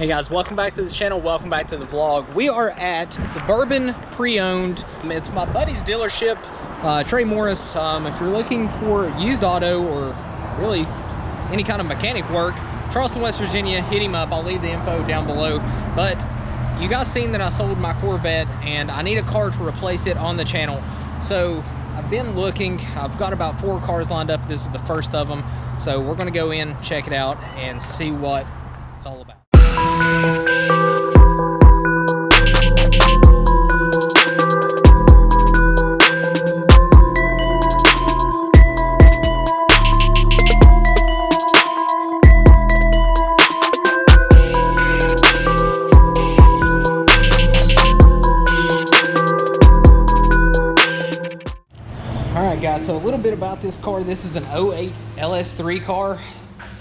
Hey guys, welcome back to the channel, welcome back to the vlog. We are at Suburban Pre-Owned. It's my buddy's dealership, Trey Morris. If you're looking for used auto or really any kind of mechanic work, Charleston, West Virginia, hit him up. I'll leave the info down below. But you guys seen that I sold my Corvette and I need a car to replace it on the channel. So I've been looking. I've got about 4 cars lined up. This is the first of them. So we're gonna go in, check it out, and see what it's all about. Alright guys, so a little bit about this car. This is an 08 LS3 car.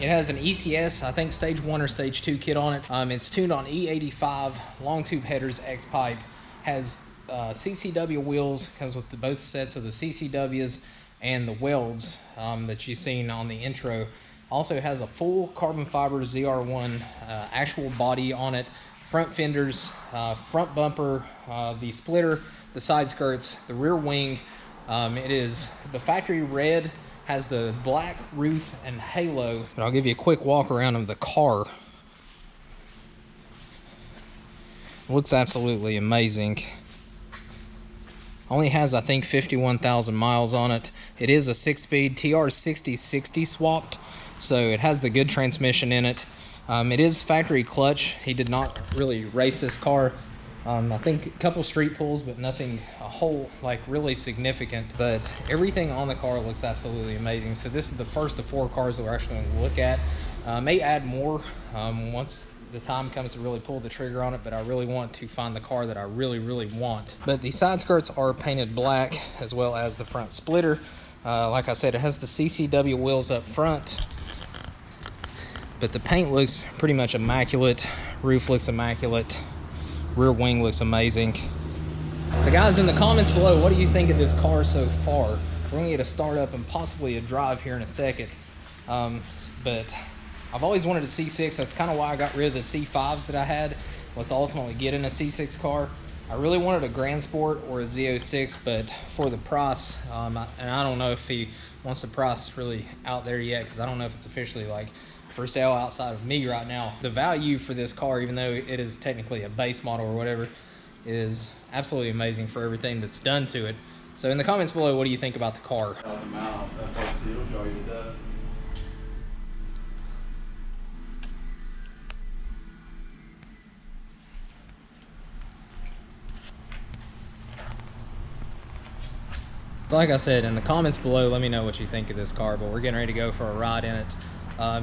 It has an ECS, I think stage 1 or stage 2 kit on it. It's tuned on E85, long tube headers, X-pipe. Has CCW wheels, comes with both sets of the CCWs and the welds that you've seen on the intro. Also has a full carbon fiber ZR1 actual body on it. Front fenders, front bumper, the splitter, the side skirts, the rear wing. It is the factory red, has the black roof and halo. But I'll give you a quick walk around of the car. Looks absolutely amazing. Only has, I think, 51,000 miles on it. It is a 6-speed TR6060 swapped, so it has the good transmission in it. It is factory clutch. He did not really race this car. I think a couple street pulls, but nothing a whole like really significant. But everything on the car looks absolutely amazing. So this is the first of 4 cars that we're actually going to look at. May add more once the time comes to really pull the trigger on it, but I really want to find the car that I really want. But the side skirts are painted black, as well as the front splitter. Like I said, it has the CCW wheels up front, but the paint looks pretty much immaculate. Roof looks immaculate. Rear wing looks amazing. So guys, in the comments below, what do you think of this car so far? We're gonna get a start up and possibly a drive here in a second. But I've always wanted a C6. That's kind of why I got rid of the C5s that I had, was to ultimately get in a C6 car. I really wanted a Grand Sport or a Z06, but for the price, and I don't know if he wants the price really out there yet, because I don't know if it's officially like for sale outside of me right now. The value for this car, even though it is technically a base model or whatever, is absolutely amazing for everything that's done to it. So in the comments below, what do you think about the car? Like I said, in the comments below, let me know what you think of this car, but we're getting ready to go for a ride in it.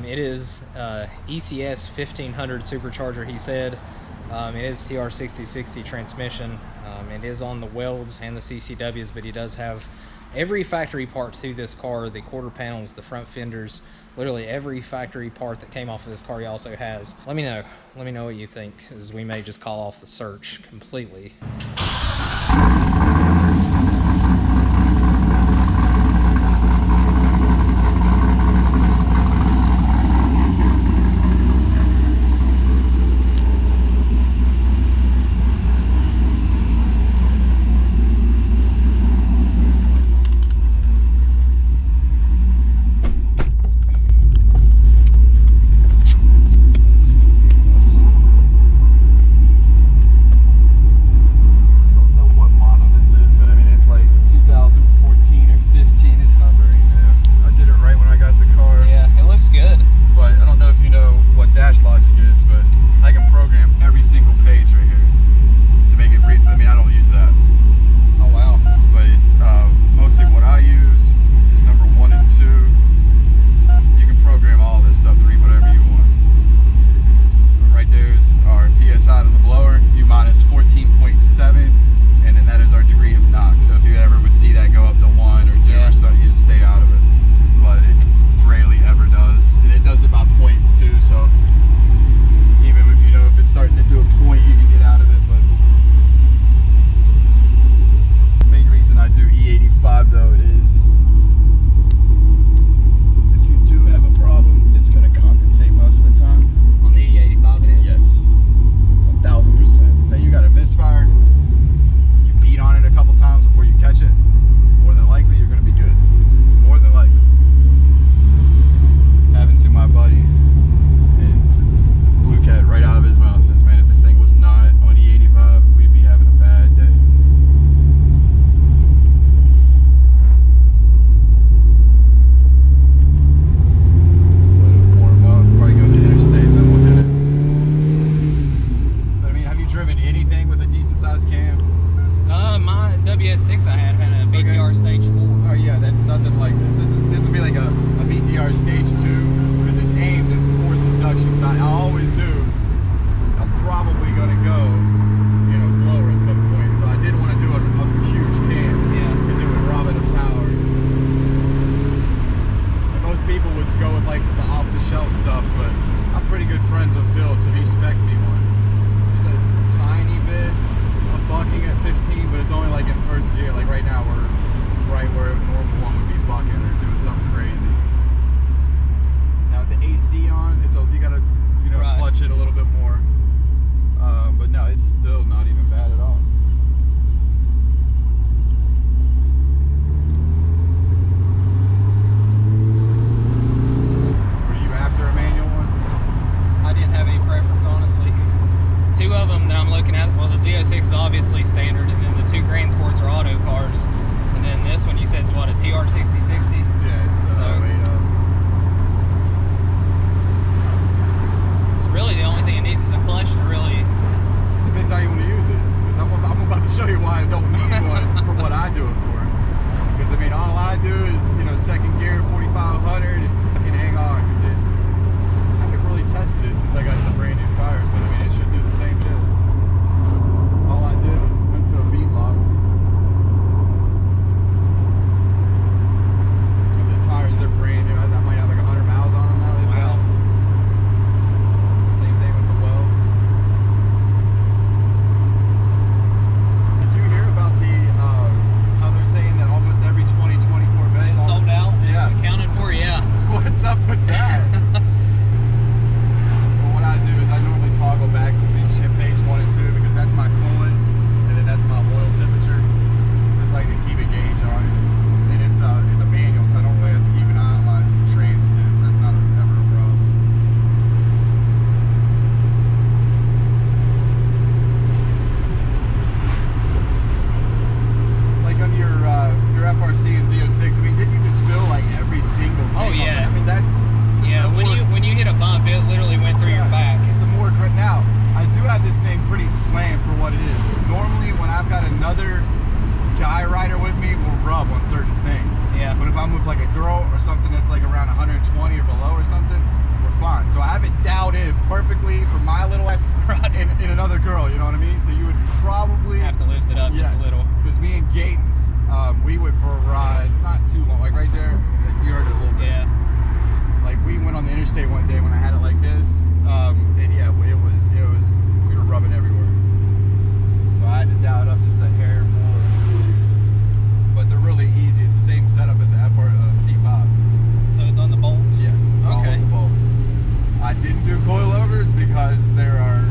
It is ECS 1500 supercharger, he said. It is TR6060 transmission. It is on the welds and the CCWs, but he does have every factory part to this car. The quarter panels, the front fenders, literally every factory part that came off of this car he also has. Let me know what you think, as we may just call off the search completely. What model looking at, well, the Z06 is obviously standard, and then the 2 Grand Sports are auto cars. And then this one you said is what, a TR6060? Yeah, it's the 08. So really the only thing it needs is a clutch to really... Depends how you want to use it. Because I'm about to show you why I don't need one for what I do it for. Because I mean, all I do is, you know, second gear, 4500, and fucking hang on. Because I haven't really tested it since I got the brand new tires. So I mean, it should do the same shit. All I did was went to a beat lock. And the tires, they're brand new. I might have like 100 miles on them now. Wow. Same thing with the welds. Did you hear about the how they're saying that almost every 2020 Corvette It's sold out? Yeah. It's accounted for, yeah. What's up with that? Well, what I do is I normally toggle back between page 1 and 2 because that's my coolant and then that's my oil temperature. Just like to keep a gauge on it. And it's a manual, so I don't really have to keep an eye on my trans tips. That's not ever a problem. Like on your FRC and Z06, I mean, didn't you just feel like every single thing? Oh, yeah. I mean, that's just Yeah, a more, when you hit a bump, it literally went through your back. It's a more grit. Now, I do have this thing pretty slammed for what it is. Normally, when I've got another guy rider with me, we'll rub on certain things. Yeah. But if I'm with like a girl or something that's like around 120 or below or something, we're fine. So I have it dialed in perfectly for my little ass in another girl, you know what I mean? So you would probably Have to lift it up just a little. Because me and Gatens, we went for a ride not too long, like right there, you heard it a little bit. Yeah. Like we went on the interstate one day when I had it like this, and yeah, it was we were rubbing everywhere. So I had to dial it up just a hair more. But they're really easy. It's the same setup as the C5. So it's on the bolts? Yes, it's all Okay. on the bolts. I didn't do coilovers because there are,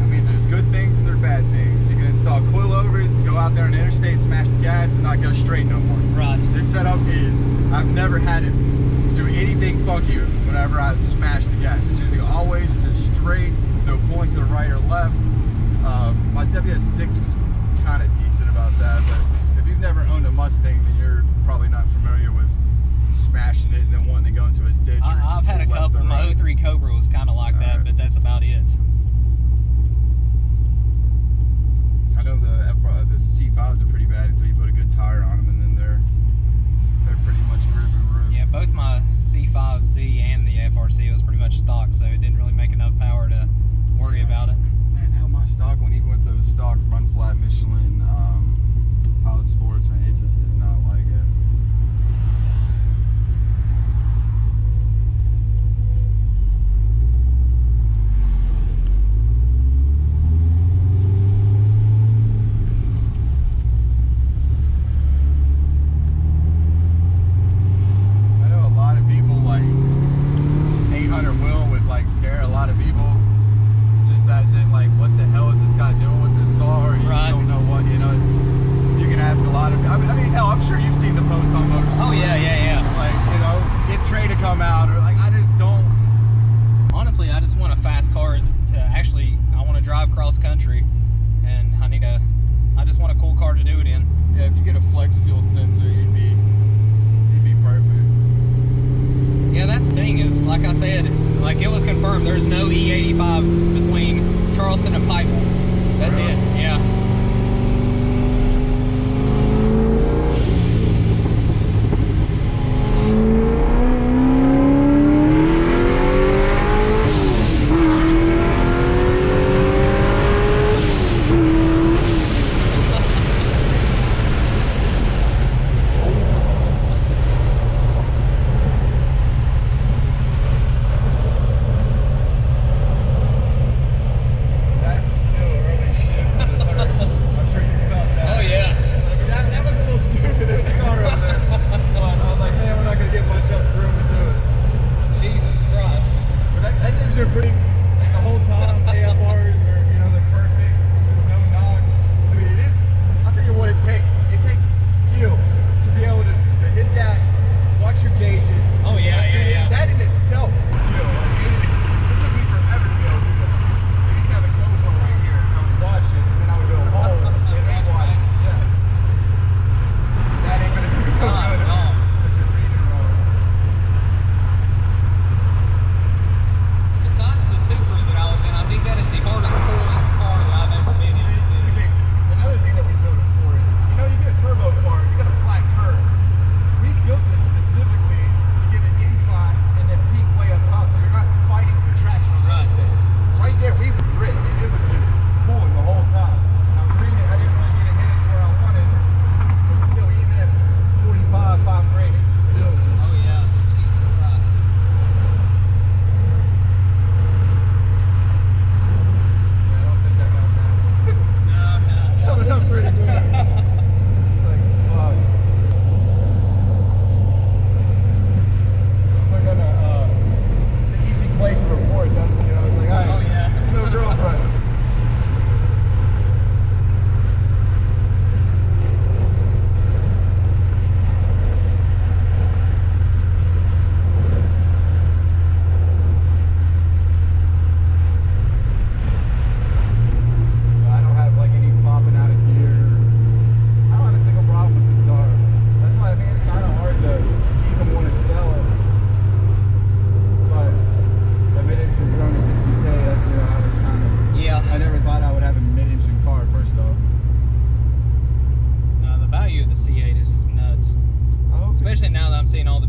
I mean, there's good things and there are bad things. You can install coilovers, go out there on the interstate, smash the gas, and not go straight no more. Right. This setup is, I've never had it do anything funky whenever I smash the gas. It's usually always just straight, no pulling to the right or left. My WS6 was kind of decent about that, but if you've never owned a Mustang, then you're probably not familiar with smashing it and then wanting to go into a ditch. I've had a left couple. or My right. 03 Cobra was kind of like that, but that's about it. I know the C5s are pretty bad until you put a good tire on them, and then they're pretty much rip and rip. Yeah, both my C5Z and the FRC was pretty much stock, so it didn't really make enough power to worry about it. Man, now my stock one, even with those stock run flat Michelin Pilot Sports, man, it just did not like it. I know a lot of people, like 800 wheel would like scare a lot of people. Just as in, like, what the hell is this guy doing with this car? You Right. don't know what, you know, it's, you can ask a lot of, I mean, hell, I'm sure you've seen the post on Motorsport. Oh, yeah. Like, you know, get Trey to come out, or like, I just don't. Honestly, I just want a fast car to actually, I want to drive cross country, and I just want a cool car to do it in. Yeah, if you get a flex fuel sensor, you'd be perfect. Yeah, that's the thing is, like I said, like it was confirmed, there's no E85 between Charleston and Pikeville. That's Really? it, yeah.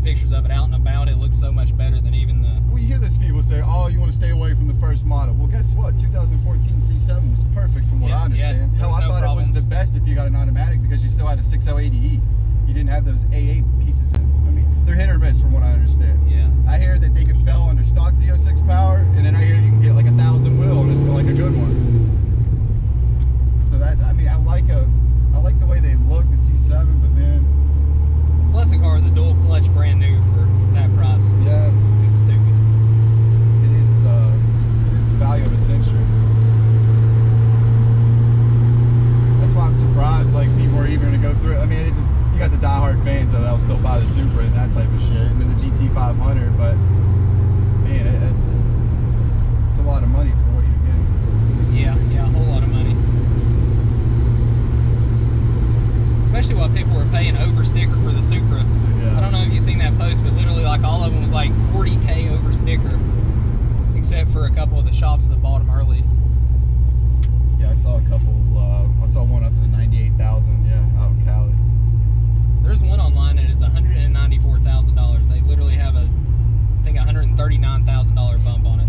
pictures of it out and about, it looks so much better than even the... Well, you hear this people say, oh, you want to stay away from the first model. Well, guess what? 2014 C7 was perfect from what I understand. Hell, I thought it was the best if you got an automatic because you still had a 6.080E. You didn't have those A8 pieces in it. I mean, they're hit or miss from what I understand. Yeah. I hear that they can fail under stock Z06 power, and then I hear you can get like 1,000 wheel and like a good one. So that's, I mean, I like the way they look, the C7, but man. Plus the car, the dual clutch, brand new for that price. Yeah, it's stupid. It is the value of a century. That's why I'm surprised like people are even gonna go through it. I mean, it just, you got the diehard fans that'll still buy the Supra and that type of shit, and then the GT500. But man, it's a lot of money for what you're getting. Yeah, a whole lot of money. Especially while people were paying over sticker for the Supras. Yeah. I don't know if you've seen that post, but literally like all of them was like 40K over sticker, except for a couple of the shops that bought them early. Yeah, I saw a couple. I saw one up to the 98,000. Yeah, out in Cali. There's one online and it's $194,000. They literally have a, I think, $139,000 bump on it.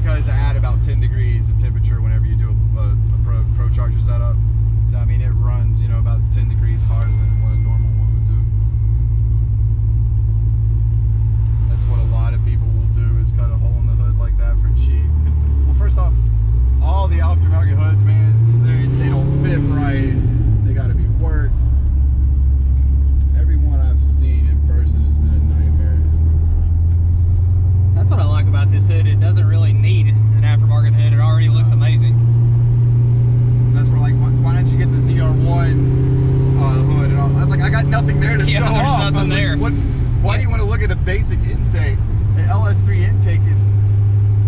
God. Because I add about 10 degrees of temperature whenever you do a pro charger setup. So I mean, it runs, you know, about 10 degrees harder than what a normal one would do. That's what a lot of people will do, is cut a hole in the hood like that for cheap. Because, well, first off, all the aftermarket hoods, man, they don't fit right. They got to be worked. Every one I've seen in person has been a nightmare. That's what I like about this hood. It doesn't really need an aftermarket hood. It already looks amazing. That's where, like, why don't you get the ZR1 hood and all? I was like, I got nothing there to show off. There's nothing there. Like, why do you want to look at a basic intake? The LS3 intake is,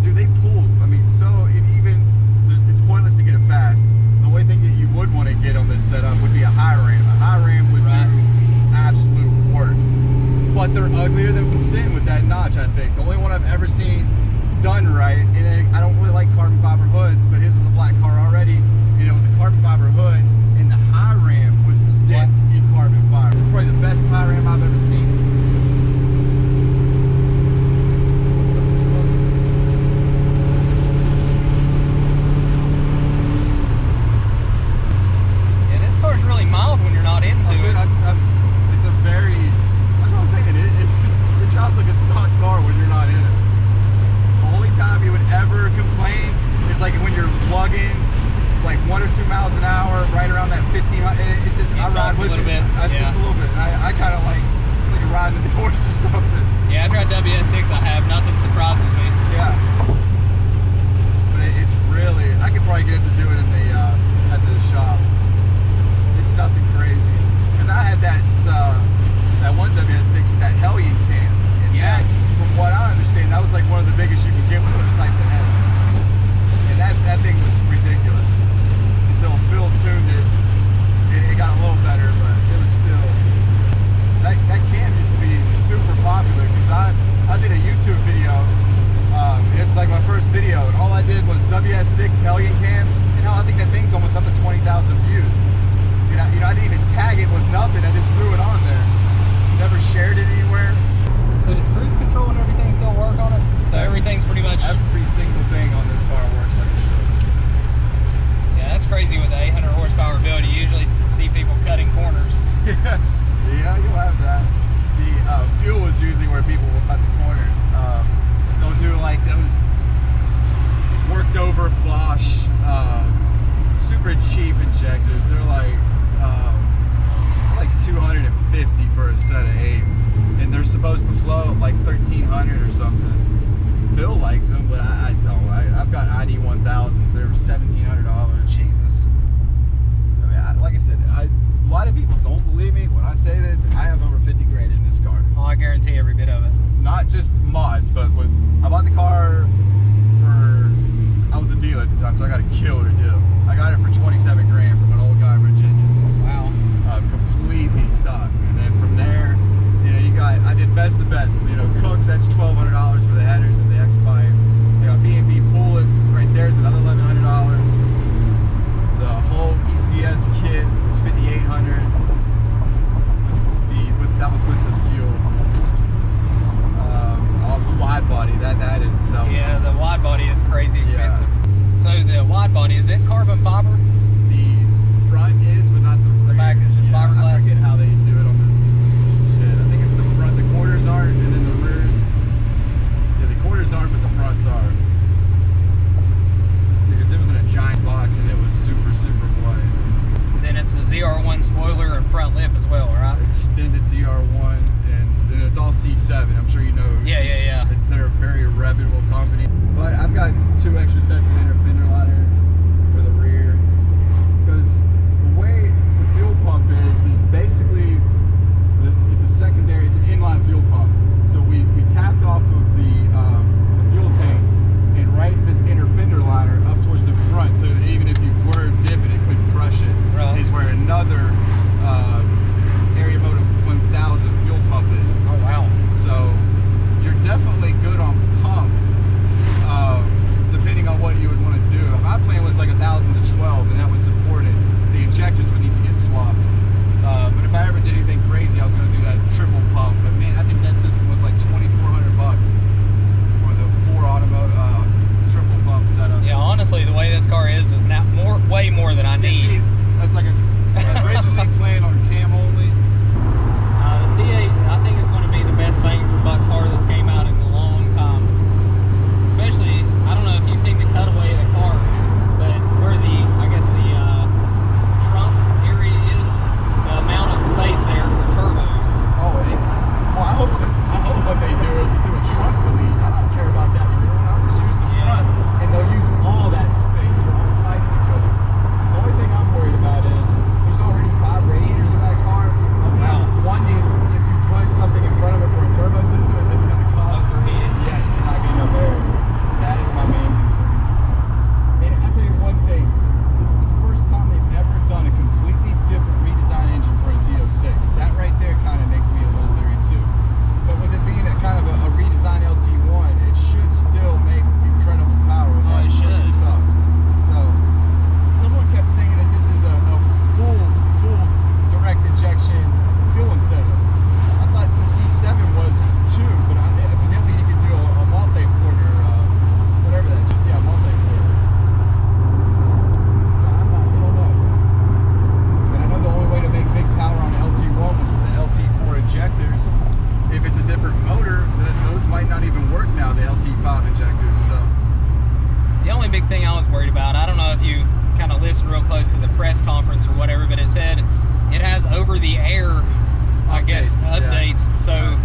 dude, they pulled. I mean, so it's pointless to get it fast. The only thing that you would want to get on this setup would be a high ram. A high ram would do absolute work. But they're uglier than sin with that notch, I think. The only one I've ever seen done right, and I don't really like carbon fiber hoods, but his is a black car already, and it was a carbon fiber hood, and the high ram was dipped in carbon fiber. It's probably the best high ram I've ever seen. Yeah, this car's really mild when you're not into it. It's a very, that's what I'm saying, it drives like a stock car when you're not in it. The only time you would ever complain is like when you're plugging like 1 or 2 miles an hour right around that 1500. It just, I ride with it. Just a little bit. I kind of like, it's like you're riding a horse or something. Yeah, after I WS6 I have, nothing surprises me. Yeah. But it's really, I could probably get it to do it in the, at the shop. It's nothing crazy. Because I had that one WS6 with that Hellion cam. And that, from what I understand, that was like one of the biggest you could get with those types of heads. And that thing was ridiculous. Until Phil tuned it, it got a little better, but it was still, that cam used to be super popular, because I did a YouTube video something. Bill likes them, but I don't. I've got ID 1000s. They're $1,700. Jesus. I mean, like I said, a lot of people don't believe me when I say this. I have over 50 grand in this car. Oh, I guarantee every bit of it. Not just mods, but I bought the car I was a dealer at the time, so I got a killer deal. I got it for 27 grand from an old guy in Virginia. Wow. Completely stock. And then from there, you know, I did best of best. You know, Cooks, that's $1,200 for the headers and the X-Pipe. I got B&B bullets, right there's another $1,100. The whole ECS kit was $5,800. That was with the fuel. All the wide body, that in itself. Yeah, the wide body is crazy expensive. Yeah. So the wide body, is it carbon fiber? The front is, but not the back is just fiberglass. I forget how they do it on this shit. I think it's the front. The quarters aren't, and then the rears. Yeah, the quarters aren't, but the fronts are. Because it was in a giant box and it was super, super wide. Then it's a ZR1 spoiler and front lip as well, right? Extended ZR1, and then it's all C7. I'm sure you know. Yeah. They're a very reputable company. But I've got 2 extra sets of inner fender liners for the rear, because the way the fuel pump is basically it's a secondary, it's an inline fuel pump. So we tapped off of the fuel tank and right in this inner fender liner up towards the front. So even if you were dipping, it couldn't crush it. Right. Is where another area motor 1000 fuel pump is. Oh wow. So you're definitely good on pump, depending on what you would want to do. My plan was like 1,000 to 12, and that would support it. The injectors would need to get swapped. But if I ever did anything crazy, I was going to do that triple pump. But man, I think that system was like $2,400 for the 4 automotive triple pump setup. Yeah, honestly, the way this car is now way more than I need. See, that's like originally planned on cam only. The C8, I think it's going to be the best bang for buck car that's came out in a long time. Especially, I don't know if you've seen the cutaway of the car, but where I guess the trunk area is, the amount of space there for turbos. Oh, I hope what they do is do a trunk delete. I don't care about that rear one. I'll just use the front, and they'll use all that space for all types of goods. The only thing I'm worried about is there's already 5 radiators in that car. Oh, wow. I'm wondering if you put something in front of it for a turbo system, if it's going to cause yes, they're not getting enough air. That is my main concern. And I'll tell you one thing. It's the first time they've ever done a completely different redesign engine for a Z06. That right there kind of makes me a little leery too. But with it being a kind of a redesigned LT1, it should still make incredible power with all that stuff. So someone kept saying that this is a full direct injection fueling setup. I thought the C7 was too, but evidently you could do a multi-porter, whatever that is. Yeah, multi-porter. So I don't know. But I know the only way to make big power on the LT1 was with the LT4 injectors. If it's a different motor, then those might not even work now, the LT5 injectors. So The only big thing I was worried about, I don't know if you kind of listened real close to the press conference or whatever, but it said it has over-the-air, I guess, updates. Yes. So,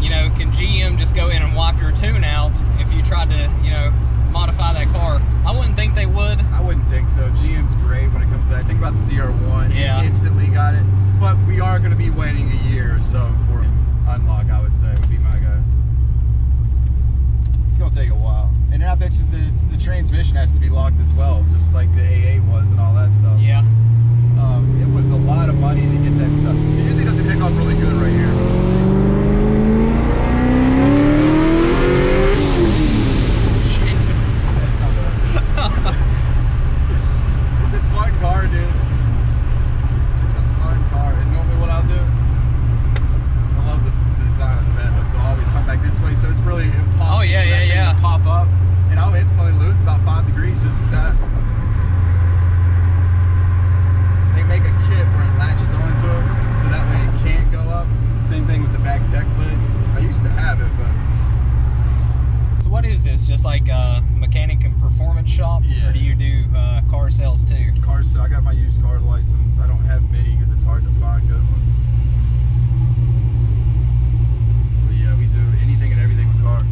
you know, can GM just go in and wipe your tune out if you tried to, you know, modify that car? I wouldn't think they would. I wouldn't think so. GM's great when it comes to that. Think about the ZR1. Yeah. It instantly got it. But we are going to be waiting a year or so for unlock, I would say, would be my guess. It's going to take a while. And then I bet you the transmission has to be locked as well, just like the A8 was and all that stuff. Yeah. It was a lot of money to get that stuff. It usually doesn't pick up really good right here. We'll see. Jesus. That's not bad. It's a fun car, dude. It's a fun car. And normally what I'll do, I love the design of the bed hoods. They'll always come back this way, so it's really impossible for that thing to pop up. And I'll instantly lose about 5 degrees just with that. They make a kit where it latches onto it, so that way it can't go up. Same thing with the back deck lid. I used to have it, but... So what is this? Just like a mechanic and performance shop? Yeah. Or do you do car sales too? Cars, I got my used car license. I don't have many because it's hard to find good ones. But yeah, we do anything and everything with cars.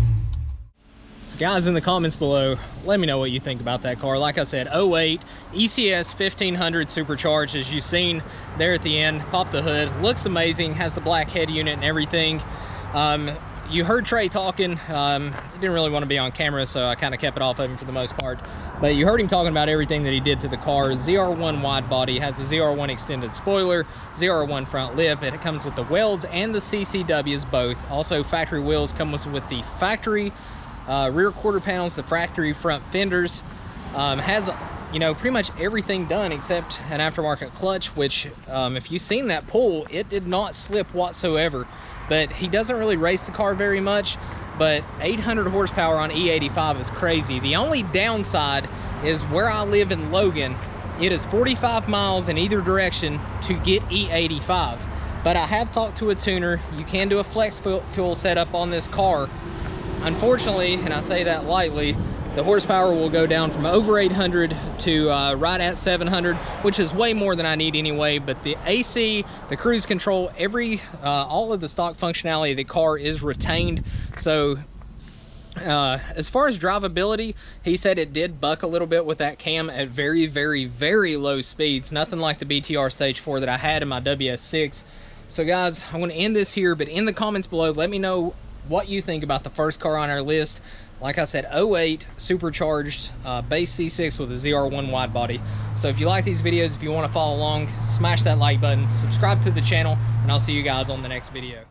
So guys, in the comments below, let me know what you think about that car. Like I said, 08 ECS 1500 supercharged, as you've seen there at the end. Pop the hood, looks amazing, has the black head unit and everything. You heard Trey talking. He didn't really want to be on camera, so I kind of kept it off of him for the most part. But you heard him talking about everything that he did to the car. ZR1 wide body, has a ZR1 extended spoiler, ZR1 front lip. It comes with the welds and the CCWs both. Also, factory wheels comes with the factory rear quarter panels, the factory front fenders. Has, you know, pretty much everything done except an aftermarket clutch, which if you've seen that pull, it did not slip whatsoever. But he doesn't really race the car very much, but 800 horsepower on E85 is crazy. The only downside is where I live in Logan, it is 45 miles in either direction to get E85. But I have talked to a tuner. You can do a flex fuel setup on this car. Unfortunately, and I say that lightly, the horsepower will go down from over 800 to right at 700, which is way more than I need anyway. But the AC, the cruise control, all of the stock functionality of the car is retained. So as far as drivability, he said it did buck a little bit with that cam at very, very, very low speeds. Nothing like the BTR Stage 4 that I had in my WS6. So guys, I'm going to end this here, but in the comments below, let me know what you think about the first car on our list. Like I said, 08 supercharged base C6 with a ZR1 wide body. So if you like these videos, if you want to follow along, smash that like button, subscribe to the channel, and I'll see you guys on the next video.